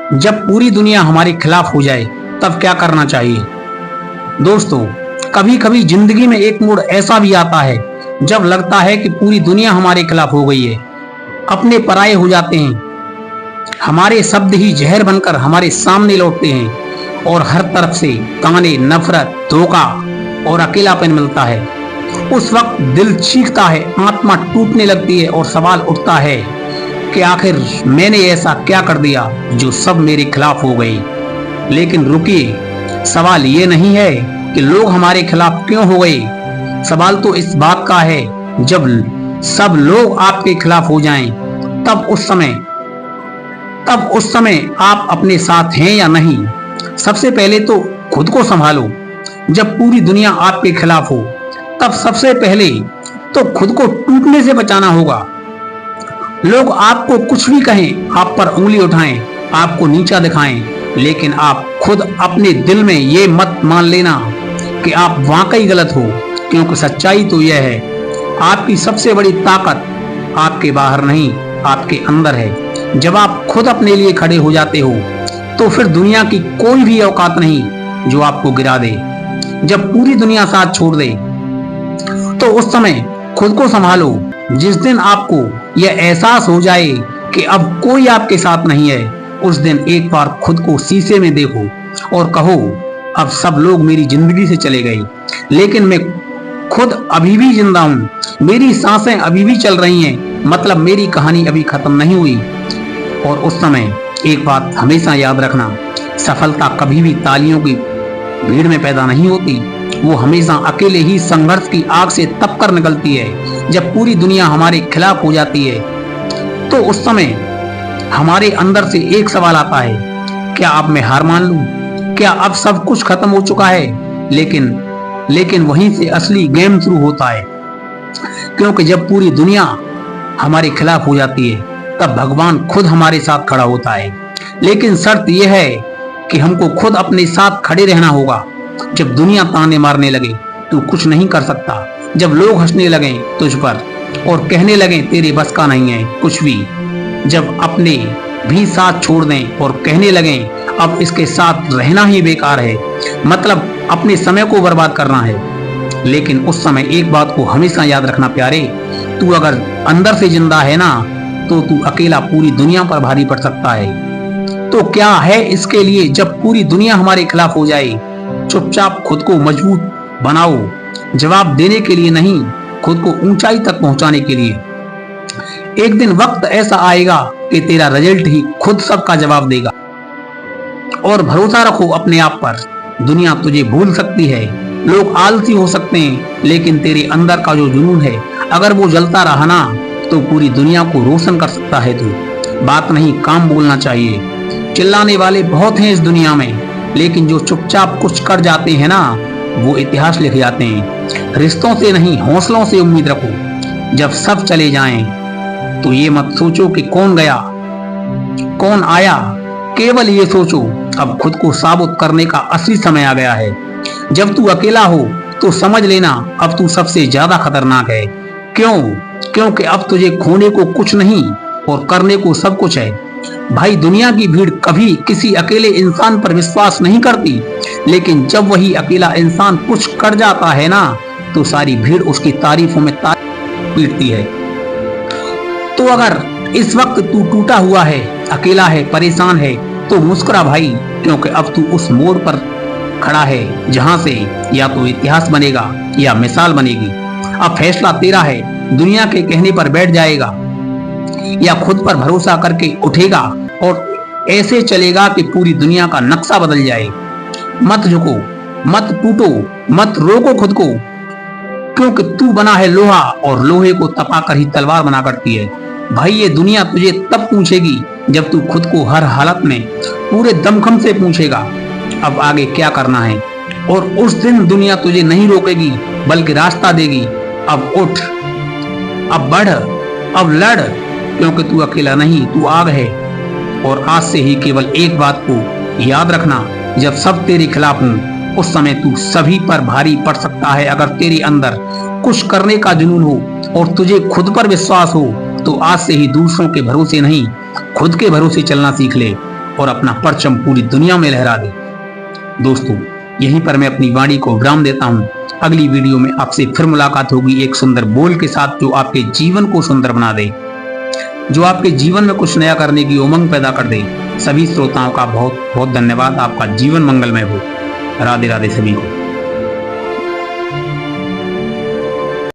जब पूरी दुनिया हमारे खिलाफ हो जाए तब क्या करना चाहिए? दोस्तों, कभी कभी जिंदगी में एक मोड़ ऐसा भी आता है जब लगता है कि पूरी दुनिया हमारे खिलाफ हो गई है। अपने पराये हो जाते हैं, हमारे शब्द ही जहर बनकर हमारे सामने लौटते हैं और हर तरफ से ताने, नफरत, धोखा और अकेलापन मिलता है। उस वक्त दिल चीखता है, आत्मा टूटने लगती है और सवाल उठता है कि आखिर मैंने ऐसा क्या कर दिया जो सब मेरे खिलाफ हो गई। लेकिन रुकिए, सवाल ये नहीं है कि लोग हमारे खिलाफ क्यों हो गए। सवाल तो इस बात का है, जब सब लोग आपके खिलाफ हो जाएं, तब उस समय आप अपने साथ हैं या नहीं। सबसे पहले तो खुद को संभालो। जब पूरी दुनिया आपके खिलाफ हो तब सबसे पहले तो खुद को टूटने से बचाना होगा। लोग आपको कुछ भी कहें, आप पर उंगली उठाएं, आपको नीचा दिखाएं, लेकिन आप खुद अपने दिल में ये मत मान लेना कि आप वाकई गलत हो, क्योंकि सच्चाई तो यह है, आपकी सबसे बड़ी ताकत आपके बाहर नहीं, आपके अंदर है। जब आप खुद अपने लिए खड़े हो जाते हो तो फिर दुनिया की कोई भी औकात नहीं जो आपको गिरा दे। जब पूरी दुनिया साथ छोड़ दे तो उस समय खुद को संभालो। जिस दिन आपको यह एहसास हो जाए कि अब कोई आपके साथ नहीं है, उस दिन एक बार खुद को शीशे में देखो और कहो, अब सब लोग मेरी जिंदगी से चले गए, लेकिन मैं खुद अभी भी जिंदा हूँ, मेरी सांसें अभी भी चल रही हैं, मतलब मेरी कहानी अभी खत्म नहीं हुई। और उस समय एक बात हमेशा याद रखना, सफलता कभी भी तालियों की भीड़ में पैदा नहीं होती, वो हमेशा अकेले ही संघर्ष की आग से तप कर निकलती है। जब पूरी दुनिया हमारे खिलाफ हो जाती है तो उस समय हमारे अंदर से एक सवाल आता है, क्या अब मैं हार मान लूं? क्या अब सब कुछ खत्म हो चुका है? लेकिन वहीं से असली गेम शुरू होता है, क्योंकि जब पूरी दुनिया हमारे खिलाफ हो जाती है तब भगवान खुद हमारे साथ खड़ा होता है। लेकिन शर्त यह है कि हमको खुद अपने साथ खड़े रहना होगा। जब दुनिया ताने मारने लगे तू कुछ नहीं कर सकता, जब लोग हंसने लगे तुझ पर और कहने लगे तेरे बस का नहीं है कुछ भी, जब अपने भी साथ छोड़ दें और कहने लगे अब इसके साथ रहना ही बेकार है, मतलब अपने समय को बर्बाद करना है। लेकिन उस समय एक बात को हमेशा याद रखना प्यारे, तू अगर अंदर से जिंदा है ना, तो तू अकेला पूरी दुनिया पर भारी पड़ सकता है। तो क्या है इसके लिए, जब पूरी दुनिया हमारे खिलाफ हो जाए, चुपचाप खुद को मजबूत बनाओ, जवाब देने के लिए नहीं, खुद को ऊंचाई तक पहुंचाने के लिए। एक दिन वक्त ऐसा आएगा कि तेरा रिजल्ट ही खुद सबका जवाब देगा। और भरोसा रखो अपने आप पर, दुनिया तुझे भूल सकती है, लोग आलसी हो सकते हैं, लेकिन तेरे अंदर का जो जुनून है अगर वो जलता रहा ना, तो पूरी दुनिया को रोशन कर सकता है तू। बात नहीं, काम बोलना चाहिए। चिल्लाने वाले बहुत हैं इस दुनिया में, लेकिन जो चुपचाप कुछ कर जाते हैं ना, वो इतिहास लिख जाते हैं। रिश्तों से नहीं, हौसलों से उम्मीद रखो। जब सब चले जाएं तो ये मत सोचो कि कौन गया कौन आया, केवल ये सोचो अब खुद को साबित करने का असली समय आ गया है। जब तू अकेला हो तो समझ लेना अब तू सबसे ज्यादा खतरनाक है। क्यों? क्योंकि अब तुझे खोने को कुछ नहीं और करने को सब कुछ है। भाई, दुनिया की भीड़ कभी किसी अकेले इंसान पर विश्वास नहीं करती, लेकिन जब वही अकेला इंसान कुछ कर जाता है ना, तो सारी भीड़ उसकी तारीफों में पीटती है। तो अगर इस वक्त तू टूटा हुआ है, अकेला है, परेशान है, तो मुस्कुरा भाई, क्योंकि अब तू उस मोड़ पर खड़ा है जहां से या तो इतिहास बनेगा या मिसाल बनेगी। अब फैसला तेरा है, दुनिया के कहने पर बैठ जाएगा या खुद पर भरोसा करके उठेगा और ऐसे चलेगा कि पूरी दुनिया का नक्शा बदल जाए। मत झुको, मत टूटो, मत रोको खुद को, क्योंकि तू बना है लोहा और लोहे को तपाकर ही तलवार बना करती है। भाई, ये दुनिया तुझे तब पूछेगी जब तू खुद को हर हालत में पूरे दमखम से पूछेगा अब आगे क्या करना है, और उस दिन दुनिया तुझे नहीं रोकेगी बल्कि रास्ता देगी। अब उठ, अब बढ़, अब लड़, क्योंकि तू अकेला नहीं, तू आग है। और आज से ही केवल एक बात को याद रखना, जब सब तेरे खिलाफ हों उस समय तू सभी पर भारी पड़ सकता है। अगर तेरे अंदर कुछ करने का जुनून हो और तुझे खुद पर विश्वास हो, तो आज से ही दूसरों के भरोसे नहीं, खुद के भरोसे चलना सीख ले। और अपना परचम पूरी दुनिया में लहरा दे। दोस्तों, यहीं पर मैं अपनी वाणी को विराम देता हूँ। अगली वीडियो में आपसे फिर मुलाकात होगी एक सुंदर बोल के साथ, जो आपके जीवन को सुंदर बना दे, जो आपके जीवन में कुछ नया करने की उमंग पैदा कर दे। सभी श्रोताओं का बहुत बहुत धन्यवाद। आपका जीवन मंगलमय हो। राधे राधे सभी को।